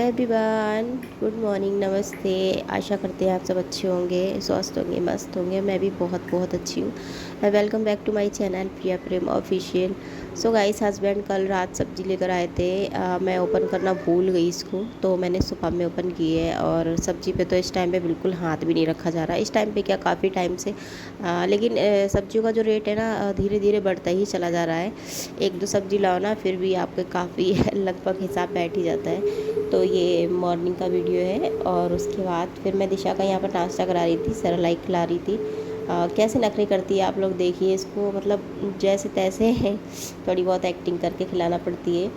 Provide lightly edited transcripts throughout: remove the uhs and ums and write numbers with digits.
Everyone, good morning, नमस्ते। आशा करते हैं आप सब अच्छे होंगे, स्वस्थ होंगे, मस्त होंगे। मैं भी बहुत बहुत अच्छी हूँ। Welcome back to my channel Priya Prem official. So guys, husband कल रात सब्ज़ी लेकर आए थे। मैं ओपन करना भूल गई इसको, तो मैंने सुबह में ओपन की है। और सब्ज़ी पे तो इस टाइम पे बिल्कुल हाथ भी नहीं रखा जा रहा है। इस टाइम पे क्या, काफ़ी टाइम से। लेकिन सब्जियों का जो रेट है ना, धीरे धीरे बढ़ता ही चला जा रहा है। एक दो सब्ज़ी लाओ ना, फिर भी आपके काफ़ी लगभग हिसाब बैठ ही जाता है। तो ये मॉर्निंग का वीडियो है। और उसके बाद फिर मैं दिशा का यहाँ पर नाश्ता करा रही थी, सेरेलैक खिला रही थी। कैसे नखरे करती है आप लोग देखिए इसको, मतलब जैसे तैसे है, थोड़ी बहुत एक्टिंग करके खिलाना पड़ती है।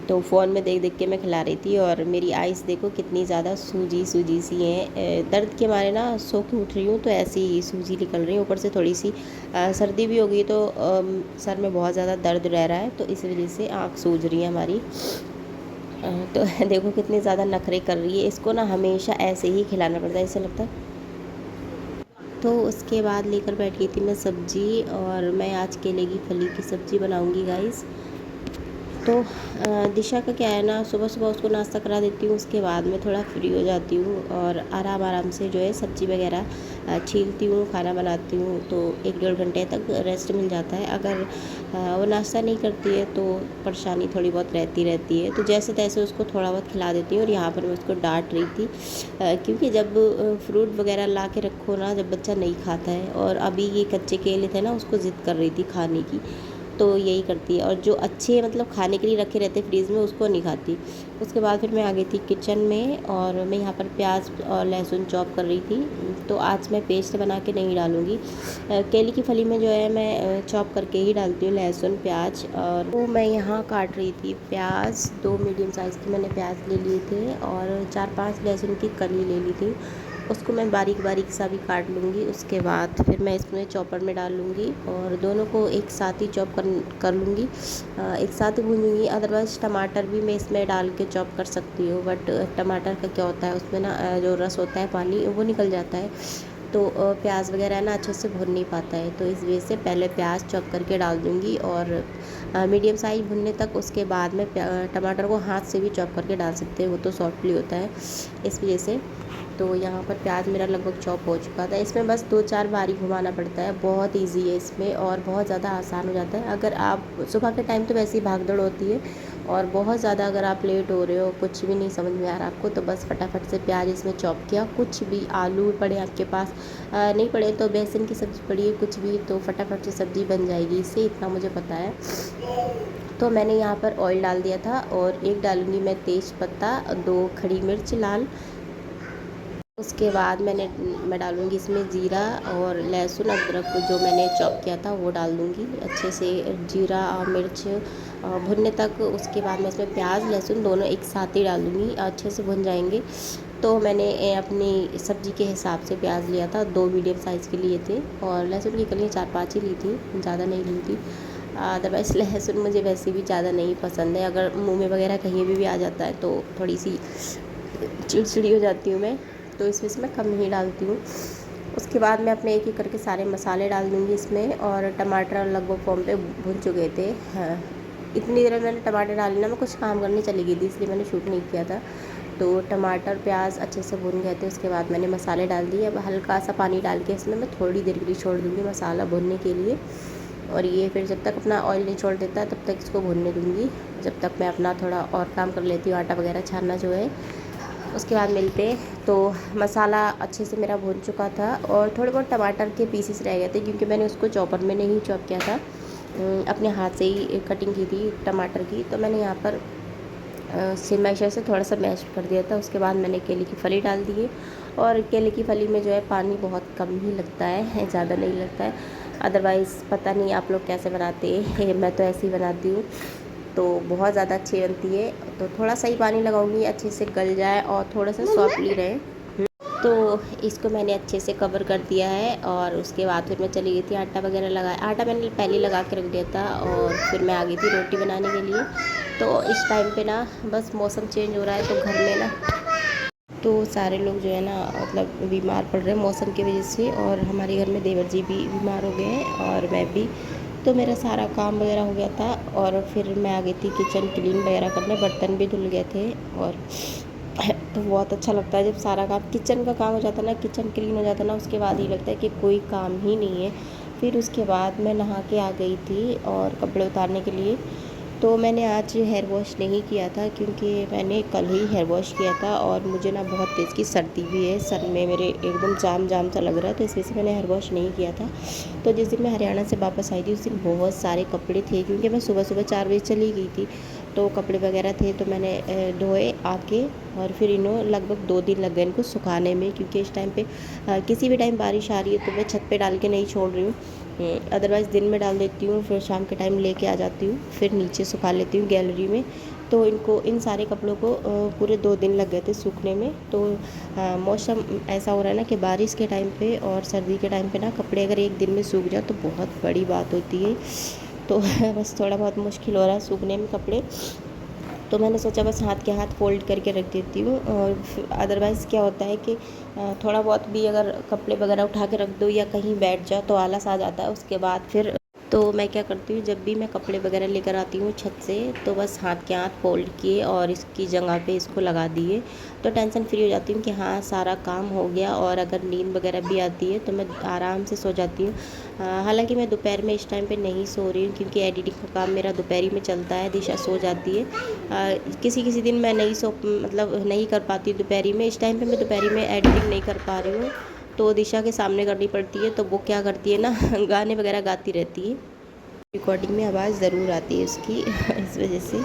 तो फ़ोन में देख देख के मैं खिला रही थी। और मेरी आइज़ देखो कितनी ज़्यादा सूजी सूजी सी हैं। दर्द के मारे ना सो के उठ रही हूँ, तो ऐसी सूजी निकल रही है। ऊपर से थोड़ी सी सर्दी भी हो गई, तो सर में बहुत ज़्यादा दर्द रह रहा है, तो इस वजह से आँख सूज रही है हमारी। तो देखो कितनी ज़्यादा नखरे कर रही है। इसको ना हमेशा ऐसे ही खिलाना पड़ता है, ऐसे लगता है। तो उसके बाद लेकर बैठ गई थी मैं सब्ज़ी, और मैं आज केले की फली की सब्ज़ी बनाऊंगी गाइस। तो दिशा का क्या है ना, सुबह सुबह उसको नाश्ता करा देती हूँ, उसके बाद में थोड़ा फ्री हो जाती हूँ और आराम आराम से जो है सब्ज़ी वगैरह छीलती हूँ, खाना बनाती हूँ। तो 1 डेढ़ घंटे तक रेस्ट मिल जाता है। अगर वो नाश्ता नहीं करती है तो परेशानी थोड़ी बहुत रहती है। तो जैसे तैसे उसको थोड़ा बहुत खिला देती हूँ। और यहाँ पर मैं उसको डांट रही थी, क्योंकि जब फ्रूट वगैरह ला के रखो ना, जब बच्चा नहीं खाता है, और अभी ये कच्चे केले थे ना, उसको ज़िद कर रही थी खाने की, तो यही करती है। और जो अच्छे मतलब खाने के लिए रखे रहते फ्रीज़ में, उसको नहीं खाती। उसके बाद फिर मैं आ गई थी किचन में, और मैं यहाँ पर प्याज और लहसुन चॉप कर रही थी। तो आज मैं पेस्ट बना के नहीं डालूँगी। केले की फली में जो है मैं चॉप करके ही डालती हूँ लहसुन प्याज। और वो मैं यहाँ काट रही थी प्याज, 2 मीडियम साइज़ की मैंने प्याज ले लिए थे, और 4-5 लहसुन की कली ले ली थी। उसको मैं बारीक बारीक सा भी काट लूँगी। उसके बाद फिर मैं इसमें चॉपर में डाल लूँगी, और दोनों को एक साथ ही चॉप कर लूँगी, एक साथ ही भूनूँगी। अदरवाइज़ टमाटर भी मैं इसमें डाल के चॉप कर सकती हूँ, बट टमाटर का क्या होता है, उसमें ना जो रस होता है, पानी वो निकल जाता है, तो प्याज वगैरह ना अच्छे से भुन नहीं पाता है। तो इस वजह से पहले प्याज चॉप करके डाल दूँगी, और मीडियम साइज भुनने तक। उसके बाद में टमाटर को हाथ से भी चॉप करके डाल सकते हैं, वो तो सॉफ्टली होता है, इस वजह से। तो यहाँ पर प्याज मेरा लगभग चॉप हो चुका था। इसमें बस 2-4 बारी घुमाना पड़ता है, बहुत इजी है इसमें, और बहुत ज़्यादा आसान हो जाता है। अगर आप सुबह के टाइम तो वैसे ही भागदौड़ होती है, और बहुत ज़्यादा अगर आप लेट हो रहे हो, कुछ भी नहीं समझ में आ रहा आपको, तो बस फटाफट से प्याज इसमें चॉप किया। कुछ भी आलू पड़े आपके पास, नहीं पड़े तो बेसन की सब्ज़ी पड़ी है, कुछ भी, तो फटाफट से सब्ज़ी बन जाएगी इससे, इतना मुझे पता है। तो मैंने यहाँ पर ऑयल डाल दिया था, और एक डालूँगी मैं तेज़ पत्ता, 2 खड़ी मिर्च लाल। उसके बाद मैं डालूँगी इसमें जीरा और लहसुन अदरक को जो मैंने चॉप किया था वो डाल दूँगी अच्छे से। जीरा और मिर्च भुनने तक। उसके बाद मैं इसमें प्याज लहसुन दोनों एक साथ ही डाल दूँगी, अच्छे से भुन जाएंगे। तो मैंने अपनी सब्ज़ी के हिसाब से प्याज लिया था, 2 मीडियम साइज़ के लिए थे, और लहसुन की कलियाँ 4-5 ही ली थी, ज़्यादा नहीं ली थी। अदरवाइज़ लहसुन मुझे वैसे भी ज़्यादा नहीं पसंद है। अगर मुँह में वगैरह कहीं भी आ जाता है तो थोड़ी सी चिड़चिड़ी हो जाती हूँ मैं, तो इस वजह से मैं कम ही डालती हूँ। उसके बाद मैं अपने एक एक करके सारे मसाले डाल दूँगी इसमें, और टमाटर लगभग फॉर्म पे भुन चुके थे। हाँ, इतनी देर में मैंने टमाटर डाले ना, मैं कुछ काम करने चली गई थी, इसलिए मैंने शूट नहीं किया था। तो टमाटर प्याज अच्छे से भुन गए थे। उसके बाद मैंने मसाले डाल दिए। अब हल्का सा पानी डाल के इसमें मैं थोड़ी देर के लिए छोड़ दूँगी मसाला भुनने के लिए। और ये फिर जब तक अपना ऑयल नहीं छोड़ देता, तब तक इसको भुनने दूँगी, जब तक मैं अपना थोड़ा और काम कर लेती हूँ, आटा वगैरह छानना जो है। उसके बाद मिलते। तो मसाला अच्छे से मेरा भून चुका था, और थोड़े बहुत टमाटर के पीसेस रह गए थे, क्योंकि मैंने उसको चॉपर में नहीं चॉप किया था, अपने हाथ से ही कटिंग की थी टमाटर की। तो मैंने यहाँ पर मैशर से थोड़ा सा मैश कर दिया था। उसके बाद मैंने केले की फली डाल दी है, और केले की फली में जो है पानी बहुत कम ही लगता है, ज़्यादा नहीं लगता है। अदरवाइज़ पता नहीं आप लोग कैसे बनाते हैं, मैं तो ऐसे ही बनाती हूँ, तो बहुत ज़्यादा अच्छी बनती है। तो थोड़ा सा ही पानी लगाऊंगी, अच्छे से गल जाए और थोड़ा सा सॉफ्टली रहे। तो इसको मैंने अच्छे से कवर कर दिया है, और उसके बाद फिर मैं चली गई थी आटा वगैरह लगाया। आटा मैंने पहले लगा के रख दिया था, और फिर मैं आ गई थी रोटी बनाने के लिए। तो इस टाइम पे ना बस मौसम चेंज हो रहा है, तो घर में ना तो सारे लोग जो है ना, मतलब बीमार पड़ रहे हैं मौसम की वजह से। और हमारे घर में देवर जी भी बीमार हो गए हैं, और मैं भी। तो मेरा सारा काम वगैरह हो गया था, और फिर मैं आ गई थी किचन क्लीन वगैरह करने, बर्तन भी धुल गए थे। और तो बहुत अच्छा लगता है जब सारा काम किचन का काम हो जाता है ना, किचन क्लीन हो जाता है ना, उसके बाद ही लगता है कि कोई काम ही नहीं है। फिर उसके बाद मैं नहा के आ गई थी और कपड़े उतारने के लिए। तो मैंने आज हेयर वॉश नहीं किया था क्योंकि मैंने कल ही हेयर वॉश किया था और मुझे ना बहुत तेज़ की सर्दी भी है, सर में मेरे एकदम जाम जाम सा लग रहा है, तो इस वजह से मैंने हेयर वॉश नहीं किया था। तो जिस दिन मैं हरियाणा से वापस आई थी उस दिन बहुत सारे कपड़े थे क्योंकि मैं सुबह सुबह 4 बजे चली गई थी। तो कपड़े वगैरह थे तो मैंने धोए आके, और फिर इन्हों लगभग 2 दिन लग गए इनको सुखाने में, क्योंकि इस टाइम पे किसी भी टाइम बारिश आ रही है तो मैं छत पे डाल के नहीं छोड़ रही हूँ। अदरवाइज़ दिन में डाल देती हूँ, फिर शाम के टाइम लेके आ जाती हूँ, फिर नीचे सुखा लेती हूँ गैलरी में। तो इनको इन सारे कपड़ों को पूरे 2 दिन लग गए थे सूखने में। तो मौसम ऐसा हो रहा है ना कि बारिश के टाइम पे और सर्दी के टाइम पे ना कपड़े अगर एक दिन में सूख जाए तो बहुत बड़ी बात होती है। तो बस थोड़ा बहुत मुश्किल हो रहा है सूखने में कपड़े। तो मैंने सोचा बस हाथ के हाथ फ़ोल्ड करके रख देती हूँ, और अदरवाइज़ क्या होता है कि थोड़ा बहुत भी अगर कपड़े वगैरह उठा के रख दो या कहीं बैठ जाओ तो आलस आ जाता है उसके बाद फिर। तो मैं क्या करती हूँ, जब भी मैं कपड़े वगैरह लेकर आती हूँ छत से, तो बस हाथ के हाथ फ़ोल्ड किए और इसकी जगह पे इसको लगा दिए, तो टेंशन फ्री हो जाती हूँ कि हाँ सारा काम हो गया। और अगर नींद वगैरह भी आती है तो मैं आराम से सो जाती हूँ। हालांकि मैं दोपहर में इस टाइम पे नहीं सो रही हूँ क्योंकि एडिटिंग का काम मेरा दोपहर ही में चलता है, दिशा सो जाती है। किसी किसी दिन मैं नहीं सो मतलब नहीं कर पाती दोपहरी में। इस टाइम पे मैं दोपहरी में एडिटिंग नहीं कर पा रही हूँ, तो दिशा के सामने करनी पड़ती है। तो वो क्या करती है ना गाने वगैरह गाती रहती है, रिकॉर्डिंग में आवाज़ ज़रूर आती है उसकी इस वजह से।